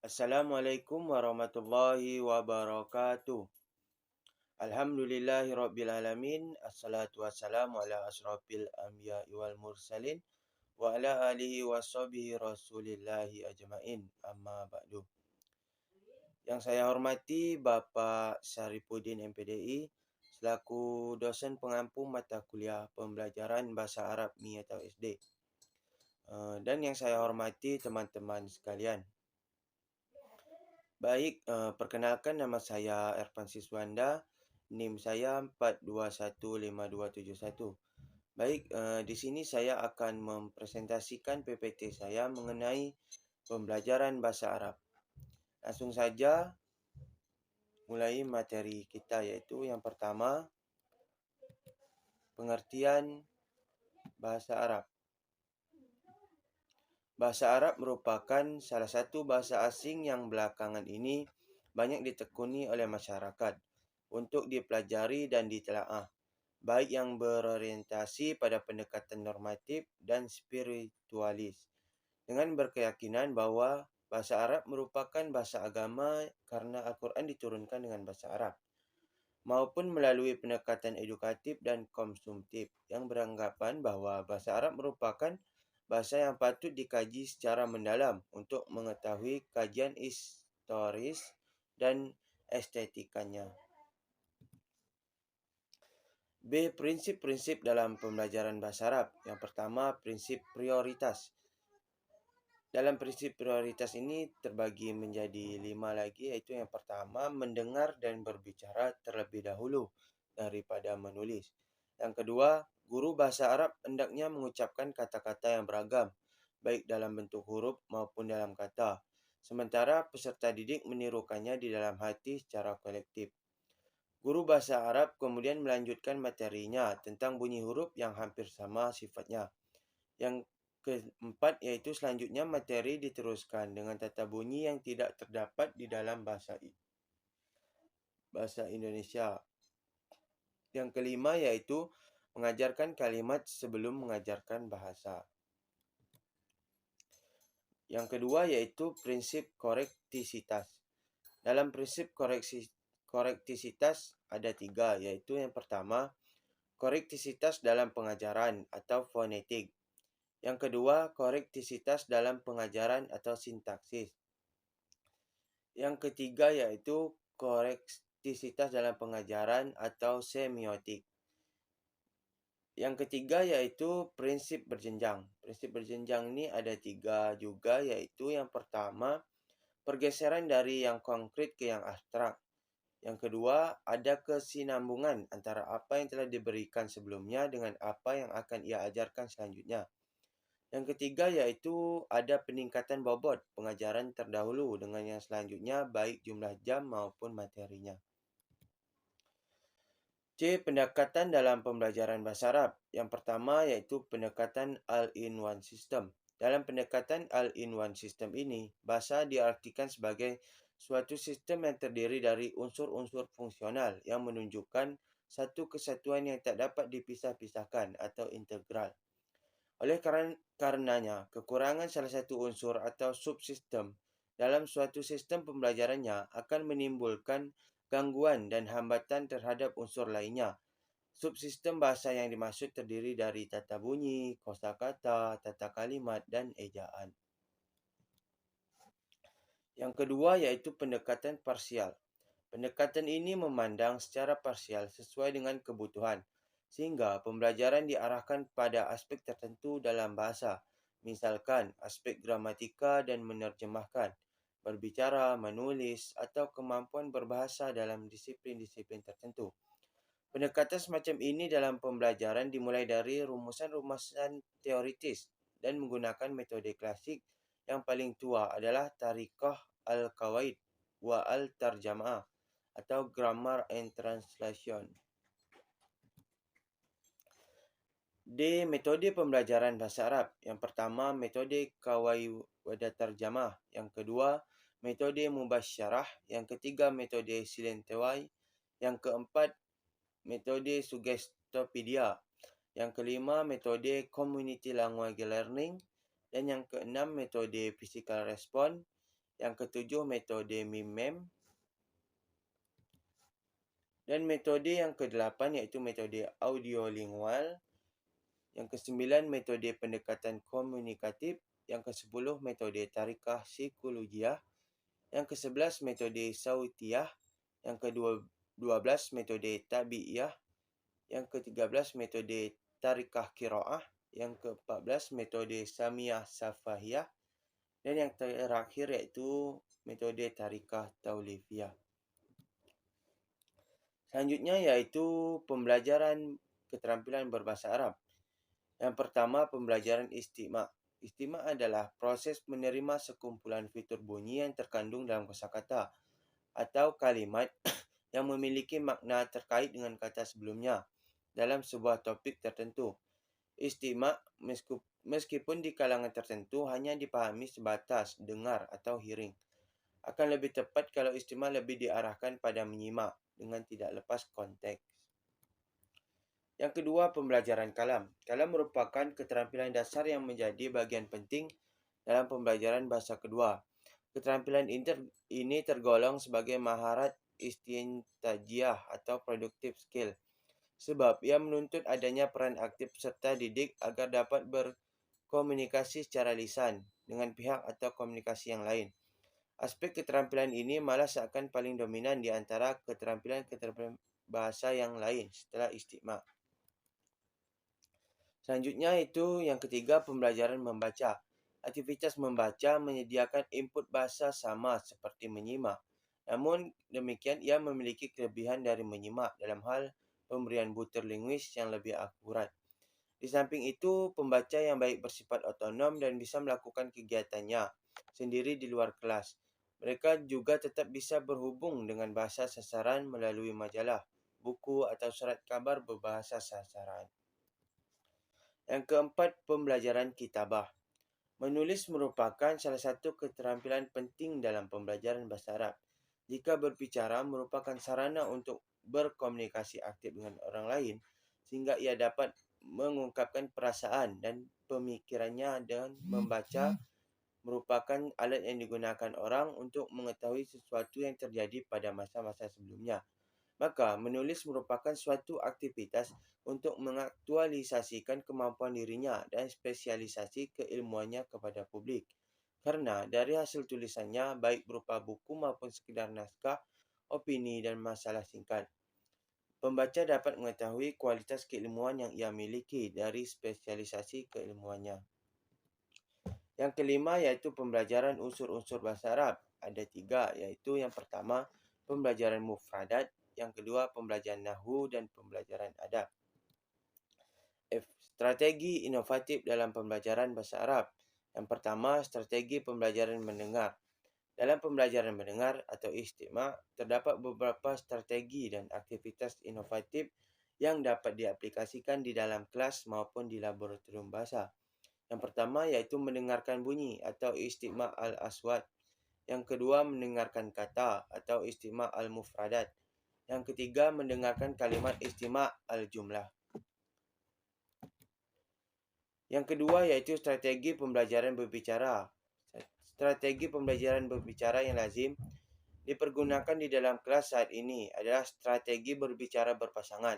Assalamualaikum warahmatullahi wabarakatuh. Alhamdulillahi rabbil alamin. Assalatu wassalamu ala asrafil anbiya'i wal mursalin wa ala alihi washabihi rasulillahi ajmain. Amma ba'du. Yang saya hormati Bapak Syarifuddin MPDI selaku dosen pengampu mata kuliah pembelajaran bahasa Arab MI atau SD. Dan yang saya hormati teman-teman sekalian. Baik, perkenalkan nama saya Ervan Siswanda, NIM saya 4215271. Baik, di sini saya akan mempresentasikan PPT saya mengenai pembelajaran bahasa Arab. Langsung saja mulai materi kita, yaitu yang pertama, pengertian bahasa Arab. Bahasa Arab merupakan salah satu bahasa asing yang belakangan ini banyak ditekuni oleh masyarakat untuk dipelajari dan ditelaah, baik yang berorientasi pada pendekatan normatif dan spiritualis, dengan berkeyakinan bahwa bahasa Arab merupakan bahasa agama karena Al-Quran diturunkan dengan bahasa Arab, maupun melalui pendekatan edukatif dan konsumtif yang beranggapan bahwa bahasa Arab merupakan bahasa yang patut dikaji secara mendalam untuk mengetahui kajian historis dan estetikanya. B. Prinsip-prinsip dalam pembelajaran bahasa Arab. Yang pertama, prinsip prioritas. Dalam prinsip prioritas ini terbagi menjadi 5 lagi, yaitu yang pertama, mendengar dan berbicara terlebih dahulu daripada menulis. Yang kedua, guru bahasa Arab hendaknya mengucapkan kata-kata yang beragam, baik dalam bentuk huruf maupun dalam kata, sementara peserta didik menirukannya di dalam hati secara kolektif. Guru bahasa Arab kemudian melanjutkan materinya tentang bunyi huruf yang hampir sama sifatnya. Yang keempat, yaitu selanjutnya materi diteruskan dengan tata bunyi yang tidak terdapat di dalam bahasa Indonesia. Yang kelima, yaitu mengajarkan kalimat sebelum mengajarkan bahasa. Yang kedua, yaitu prinsip korektisitas. Dalam prinsip korektisitas ada 3, yaitu yang pertama, korektisitas dalam pengajaran atau fonetik. Yang kedua, korektisitas dalam pengajaran atau sintaksis. Yang ketiga, yaitu korektisitas dalam pengajaran atau semiotik. Yang ketiga, yaitu prinsip berjenjang. Prinsip berjenjang ini ada 3 juga, yaitu yang pertama, pergeseran dari yang konkret ke yang abstrak. Yang kedua, ada kesinambungan antara apa yang telah diberikan sebelumnya dengan apa yang akan ia ajarkan selanjutnya. Yang ketiga, yaitu ada peningkatan bobot pengajaran terdahulu dengan yang selanjutnya, baik jumlah jam maupun materinya. C. Pendekatan dalam pembelajaran bahasa Arab. Yang pertama, yaitu pendekatan all-in-one system. Dalam pendekatan all-in-one system ini, bahasa diartikan sebagai suatu sistem yang terdiri dari unsur-unsur fungsional yang menunjukkan satu kesatuan yang tak dapat dipisah-pisahkan atau integral. Oleh karenanya, kekurangan salah satu unsur atau subsistem dalam suatu sistem pembelajarannya akan menimbulkan gangguan dan hambatan terhadap unsur lainnya. Subsistem bahasa yang dimaksud terdiri dari tata bunyi, kosakata, tata kalimat, dan ejaan. Yang kedua, yaitu pendekatan parsial. Pendekatan ini memandang secara parsial sesuai dengan kebutuhan, sehingga pembelajaran diarahkan pada aspek tertentu dalam bahasa, misalkan aspek gramatika dan menerjemahkan, berbicara, menulis, atau kemampuan berbahasa dalam disiplin-disiplin tertentu. Pendekatan semacam ini dalam pembelajaran dimulai dari rumusan-rumusan teoritis dan menggunakan metode klasik. Yang paling tua adalah Tariqah al-Qawaid wa al-Tarjamah atau Grammar and Translation. D. Metode pembelajaran bahasa Arab. Yang pertama, metode Qawaid wa Tarjamah. Yang kedua, metode Mubasyarah. Yang ketiga, metode Silentewai. Yang keempat, metode Suggestopedia. Yang kelima, metode Community Language Learning. Dan yang keenam, metode Physical Response. Yang ketujuh, metode MIMEM. Dan metode yang ke-8 iaitu metode audiolingual. Yang ke-9, metode pendekatan komunikatif. Yang ke-10, metode tarikah psikologiah. Yang ke-11, metode sautiyah. Yang ke-12, metode tabi'iyah. Yang ke-13, metode tarikah qiraah. Yang ke-14, metode samiyah safahiyah. Dan yang terakhir iaitu metode tarikah taulifiyah. Selanjutnya iaitu pembelajaran keterampilan berbahasa Arab. Yang pertama, pembelajaran istima'. Istima' adalah proses menerima sekumpulan fitur bunyi yang terkandung dalam kosakata atau kalimat yang memiliki makna terkait dengan kata sebelumnya dalam sebuah topik tertentu. Istima' meskipun di kalangan tertentu hanya dipahami sebatas dengar atau hearing. Akan lebih tepat kalau istima' lebih diarahkan pada menyimak dengan tidak lepas konteks. Yang kedua, pembelajaran kalam. Kalam merupakan keterampilan dasar yang menjadi bagian penting dalam pembelajaran bahasa kedua. Keterampilan ini tergolong sebagai maharat istintajiah atau productive skill sebab ia menuntut adanya peran aktif peserta didik agar dapat berkomunikasi secara lisan dengan pihak atau komunikasi yang lain. Aspek keterampilan ini malah seakan paling dominan di antara keterampilan bahasa yang lain setelah istima'. Selanjutnya itu yang ketiga, pembelajaran membaca. Aktivitas membaca menyediakan input bahasa sama seperti menyimak. Namun demikian ia memiliki kelebihan dari menyimak dalam hal pemberian butir linguis yang lebih akurat. Di samping itu, pembaca yang baik bersifat otonom dan bisa melakukan kegiatannya sendiri di luar kelas. Mereka juga tetap bisa berhubung dengan bahasa sasaran melalui majalah, buku atau surat kabar berbahasa sasaran. Yang keempat, pembelajaran kitabah. Menulis merupakan salah satu keterampilan penting dalam pembelajaran bahasa Arab. Jika berbicara merupakan sarana untuk berkomunikasi aktif dengan orang lain, sehingga ia dapat mengungkapkan perasaan dan pemikirannya, dan membaca merupakan alat yang digunakan orang untuk mengetahui sesuatu yang terjadi pada masa-masa sebelumnya. Maka, menulis merupakan suatu aktivitas untuk mengaktualisasikan kemampuan dirinya dan spesialisasi keilmuannya kepada publik. Karena dari hasil tulisannya, baik berupa buku maupun sekedar naskah, opini dan masalah singkat, pembaca dapat mengetahui kualitas keilmuan yang ia miliki dari spesialisasi keilmuannya. Yang kelima iaitu pembelajaran unsur-unsur bahasa Arab. Ada 3, iaitu yang pertama, pembelajaran mufradat. Yang kedua, pembelajaran nahwu dan pembelajaran adab. Strategi inovatif dalam pembelajaran bahasa Arab. Yang pertama, strategi pembelajaran mendengar. Dalam pembelajaran mendengar atau istima', terdapat beberapa strategi dan aktivitas inovatif yang dapat diaplikasikan di dalam kelas maupun di laboratorium bahasa. Yang pertama iaitu mendengarkan bunyi atau istima' al-aswat. Yang kedua, mendengarkan kata atau istima' al-mufradat. Yang ketiga, mendengarkan kalimat istima' al-jumlah. Yang kedua iaitu strategi pembelajaran berbicara. Strategi pembelajaran berbicara yang lazim dipergunakan di dalam kelas saat ini adalah strategi berbicara berpasangan.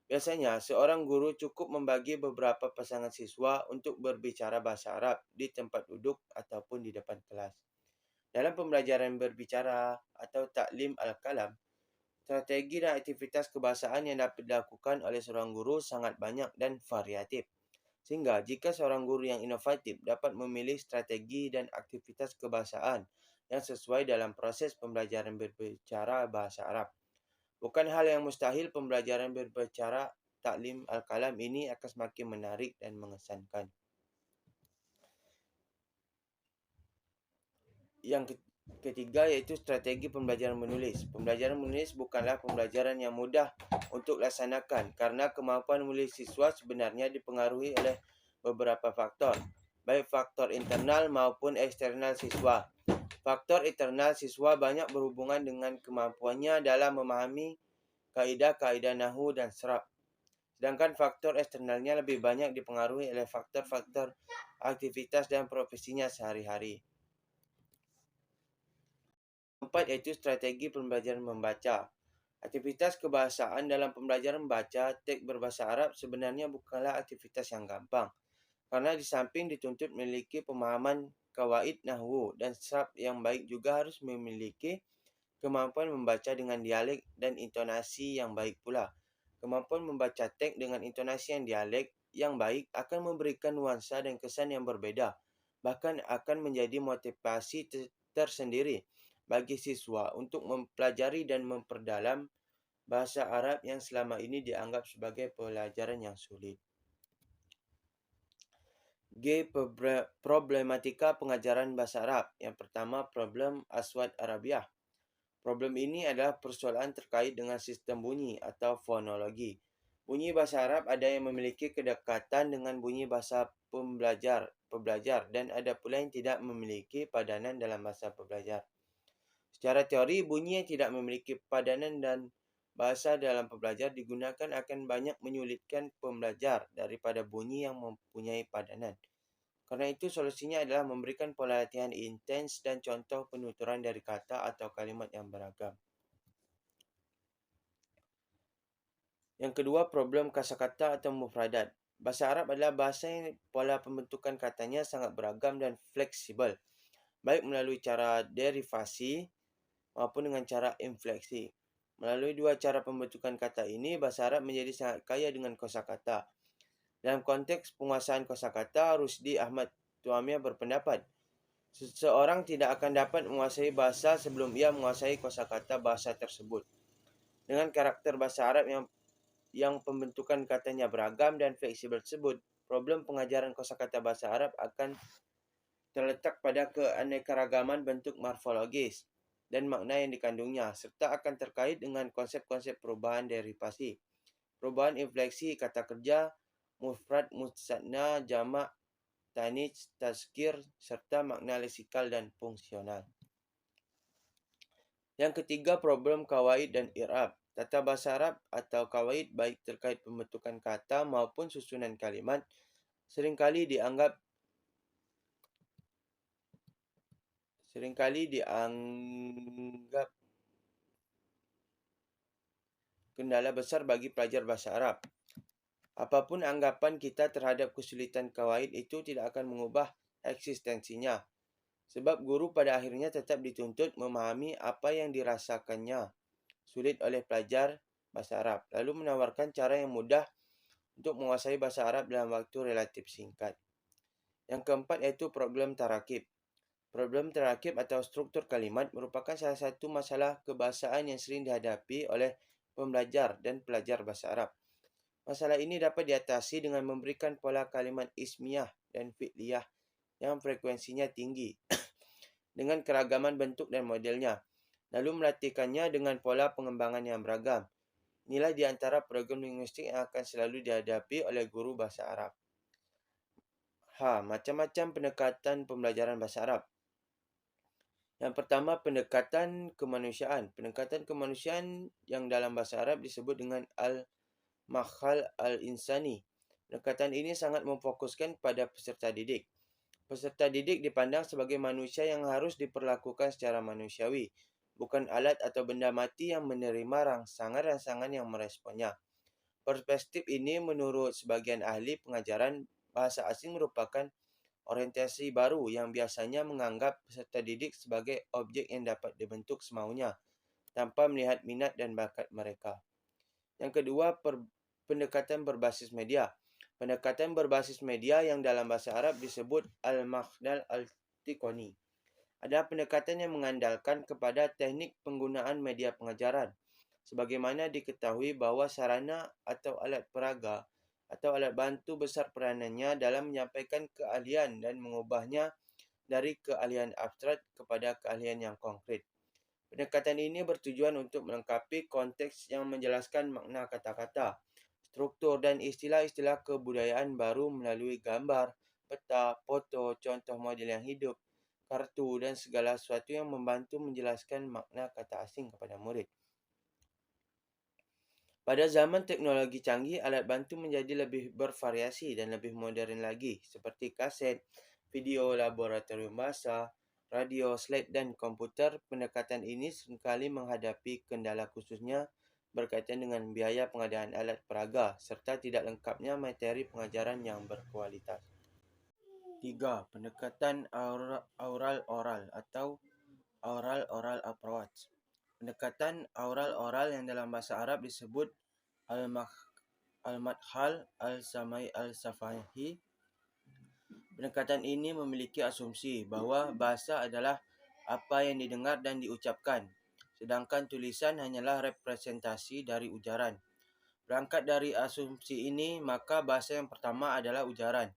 Biasanya, seorang guru cukup membagi beberapa pasangan siswa untuk berbicara bahasa Arab di tempat duduk ataupun di depan kelas. Dalam pembelajaran berbicara atau taklim al-kalam, strategi dan aktivitas kebahasaan yang dapat dilakukan oleh seorang guru sangat banyak dan variatif. Sehingga jika seorang guru yang inovatif dapat memilih strategi dan aktivitas kebahasaan yang sesuai dalam proses pembelajaran berbicara bahasa Arab, bukan hal yang mustahil pembelajaran berbicara taklim al-kalam ini akan semakin menarik dan mengesankan. Yang ketiga iaitu strategi pembelajaran menulis. Pembelajaran menulis bukanlah pembelajaran yang mudah untuk laksanakan karena kemampuan menulis siswa sebenarnya dipengaruhi oleh beberapa faktor, baik faktor internal maupun eksternal siswa. Faktor internal siswa banyak berhubungan dengan kemampuannya dalam memahami kaedah-kaedah nahwu dan saraf. Sedangkan faktor eksternalnya lebih banyak dipengaruhi oleh faktor-faktor aktivitas dan profesinya sehari-hari. keempat iaitu strategi pembelajaran membaca. Aktivitas kebahasaan dalam pembelajaran membaca teks berbahasa Arab sebenarnya bukanlah aktivitas yang gampang, karena di samping dituntut memiliki pemahaman kawaid nahwu dan sarf yang baik, juga harus memiliki kemampuan membaca dengan dialek dan intonasi yang baik pula. Kemampuan membaca teks dengan intonasi yang dialek yang baik akan memberikan nuansa dan kesan yang berbeda, bahkan akan menjadi motivasi tersendiri bagi siswa untuk mempelajari dan memperdalam bahasa Arab yang selama ini dianggap sebagai pelajaran yang sulit. G. Problematika pengajaran bahasa Arab. Yang pertama, problem Aswad Arabiah. Problem ini adalah persoalan terkait dengan sistem bunyi atau fonologi. Bunyi bahasa Arab ada yang memiliki kedekatan dengan bunyi bahasa pembelajar, dan ada pula yang tidak memiliki padanan dalam bahasa pembelajar. Secara teori, bunyi yang tidak memiliki padanan dan bahasa dalam pembelajar digunakan akan banyak menyulitkan pembelajar daripada bunyi yang mempunyai padanan. Karena itu, solusinya adalah memberikan pola latihan intens dan contoh penuturan dari kata atau kalimat yang beragam. Yang kedua, problem kosakata atau mufradat. Bahasa Arab adalah bahasa yang pola pembentukan katanya sangat beragam dan fleksibel, baik melalui cara derivasi maupun dengan cara infleksi. Melalui dua cara pembentukan kata ini, bahasa Arab menjadi sangat kaya dengan kosakata. Dalam konteks penguasaan kosakata, Rusdi Ahmad Tuamia berpendapat, seseorang tidak akan dapat menguasai bahasa sebelum ia menguasai kosakata bahasa tersebut. Dengan karakter bahasa Arab yang pembentukan katanya beragam dan fleksibel tersebut, problem pengajaran kosakata bahasa Arab akan terletak pada keanekaragaman bentuk morfologis dan makna yang dikandungnya, serta akan terkait dengan konsep-konsep perubahan derivasi, perubahan infleksi kata kerja, mufrad, musanna, jamak, tanis, tazkir, serta makna leksikal dan fungsional. Yang ketiga, problem kawaid dan i'rab. Tata bahasa Arab atau kawaid baik terkait pembentukan kata maupun susunan kalimat seringkali dianggap kendala besar bagi pelajar bahasa Arab. Apapun anggapan kita terhadap kesulitan kawaid, itu tidak akan mengubah eksistensinya. Sebab guru pada akhirnya tetap dituntut memahami apa yang dirasakannya sulit oleh pelajar bahasa Arab, lalu menawarkan cara yang mudah untuk menguasai bahasa Arab dalam waktu relatif singkat. Yang keempat iaitu problem tarakib. Problem tarakib atau struktur kalimat merupakan salah satu masalah kebahasaan yang sering dihadapi oleh pembelajar dan pelajar bahasa Arab. Masalah ini dapat diatasi dengan memberikan pola kalimat ismiyah dan fi'liyah yang frekuensinya tinggi dengan keragaman bentuk dan modelnya, lalu melatihkannya dengan pola pengembangan yang beragam. Inilah di antara program linguistik yang akan selalu dihadapi oleh guru bahasa Arab. Macam-macam pendekatan pembelajaran bahasa Arab. Yang pertama, pendekatan kemanusiaan. Pendekatan kemanusiaan yang dalam bahasa Arab disebut dengan al-makhal al-insani. Pendekatan ini sangat memfokuskan pada peserta didik. Peserta didik dipandang sebagai manusia yang harus diperlakukan secara manusiawi, bukan alat atau benda mati yang menerima rangsangan-rangsangan yang meresponnya. Perspektif ini menurut sebagian ahli pengajaran bahasa asing merupakan orientasi baru yang biasanya menganggap peserta didik sebagai objek yang dapat dibentuk semaunya, tanpa melihat minat dan bakat mereka. Yang kedua, pendekatan berbasis media. Pendekatan berbasis media yang dalam bahasa Arab disebut al-makhdal al-tiqoni. Ada pendekatan yang mengandalkan kepada teknik penggunaan media pengajaran. Sebagaimana diketahui bahawa sarana atau alat peraga atau alat bantu besar peranannya dalam menyampaikan keahlian dan mengubahnya dari keahlian abstrak kepada keahlian yang konkret. Pendekatan ini bertujuan untuk melengkapi konteks yang menjelaskan makna kata-kata, struktur dan istilah-istilah kebudayaan baru melalui gambar, peta, foto, contoh model yang hidup, kartu dan segala sesuatu yang membantu menjelaskan makna kata asing kepada murid. Pada zaman teknologi canggih, alat bantu menjadi lebih bervariasi dan lebih moden lagi, seperti kaset, video laboratorium bahasa, radio, slide, dan komputer, pendekatan ini seringkali menghadapi kendala khususnya berkaitan dengan biaya pengadaan alat peraga serta tidak lengkapnya materi pengajaran yang berkualitas. 3. Pendekatan aural-oral atau aural-oral approach. Pendekatan aural-oral yang dalam bahasa Arab disebut al-madkhal al-samai al-safahi. Pendekatan ini memiliki asumsi bahwa bahasa adalah apa yang didengar dan diucapkan, sedangkan tulisan hanyalah representasi dari ujaran. Berangkat dari asumsi ini, maka bahasa yang pertama adalah ujaran.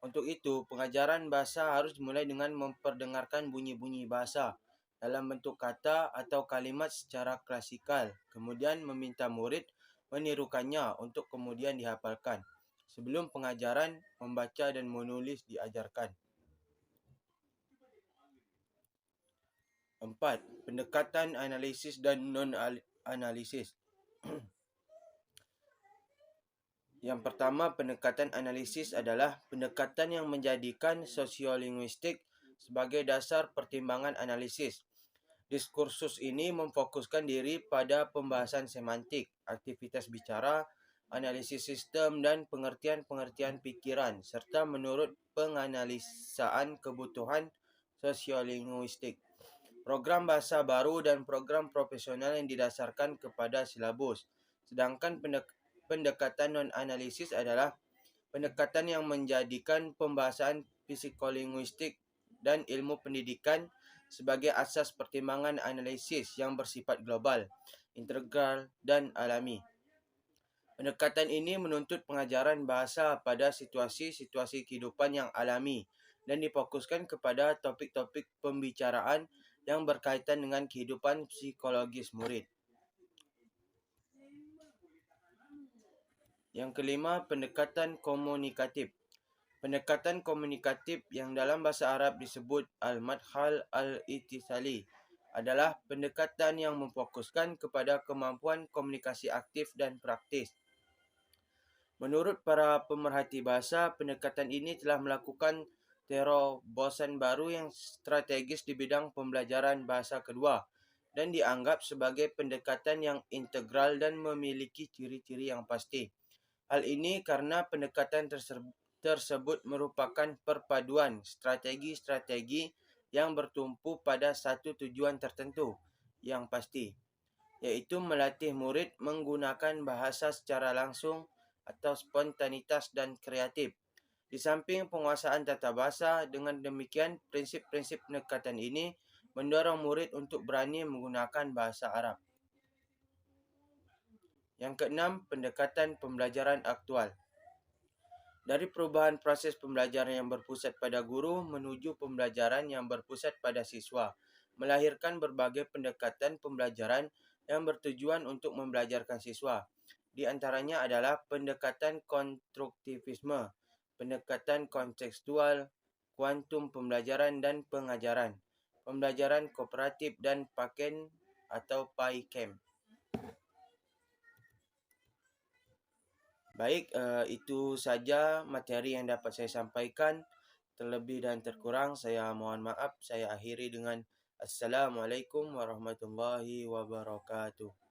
Untuk itu, pengajaran bahasa harus dimulai dengan memperdengarkan bunyi-bunyi bahasa dalam bentuk kata atau kalimat secara klasikal, kemudian meminta murid menirukannya untuk kemudian dihafalkan. Sebelum pengajaran, membaca dan menulis diajarkan. 4. Pendekatan analisis dan non-analisis. Yang pertama, pendekatan analisis adalah pendekatan yang menjadikan sosiolinguistik sebagai dasar pertimbangan analisis. Diskursus ini memfokuskan diri pada pembahasan semantik, aktivitas bicara, analisis sistem, dan pengertian-pengertian pikiran, serta menurut penganalisaan kebutuhan sosiolinguistik. Program bahasa baru dan program profesional yang didasarkan kepada silabus. Sedangkan pendekatan non-analisis adalah pendekatan yang menjadikan pembahasan psikolinguistik dan ilmu pendidikan sebagai asas pertimbangan analisis yang bersifat global, integral, dan alami. Pendekatan ini menuntut pengajaran bahasa pada situasi-situasi kehidupan yang alami dan difokuskan kepada topik-topik pembicaraan yang berkaitan dengan kehidupan psikologis murid. Yang kelima, pendekatan komunikatif. Pendekatan komunikatif yang dalam bahasa Arab disebut al-madkhal al-ittisali adalah pendekatan yang memfokuskan kepada kemampuan komunikasi aktif dan praktis. Menurut para pemerhati bahasa, pendekatan ini telah melakukan terobosan baru yang strategis di bidang pembelajaran bahasa kedua dan dianggap sebagai pendekatan yang integral dan memiliki ciri-ciri yang pasti. Hal ini karena pendekatan tersebut merupakan perpaduan strategi-strategi yang bertumpu pada satu tujuan tertentu yang pasti, yaitu melatih murid menggunakan bahasa secara langsung atau spontanitas dan kreatif. Di samping penguasaan tata bahasa, dengan demikian prinsip-prinsip pendekatan ini mendorong murid untuk berani menggunakan bahasa Arab. Yang keenam, pendekatan pembelajaran aktual. Dari perubahan proses pembelajaran yang berpusat pada guru menuju pembelajaran yang berpusat pada siswa, melahirkan berbagai pendekatan pembelajaran yang bertujuan untuk membelajarkan siswa. Di antaranya adalah pendekatan konstruktivisme, pendekatan kontekstual, kuantum pembelajaran dan pengajaran, pembelajaran kooperatif, dan PACAN atau PAICAM. Baik, itu saja materi yang dapat saya sampaikan. Terlebih dan terkurang saya mohon maaf. Saya akhiri dengan Assalamualaikum warahmatullahi wabarakatuh.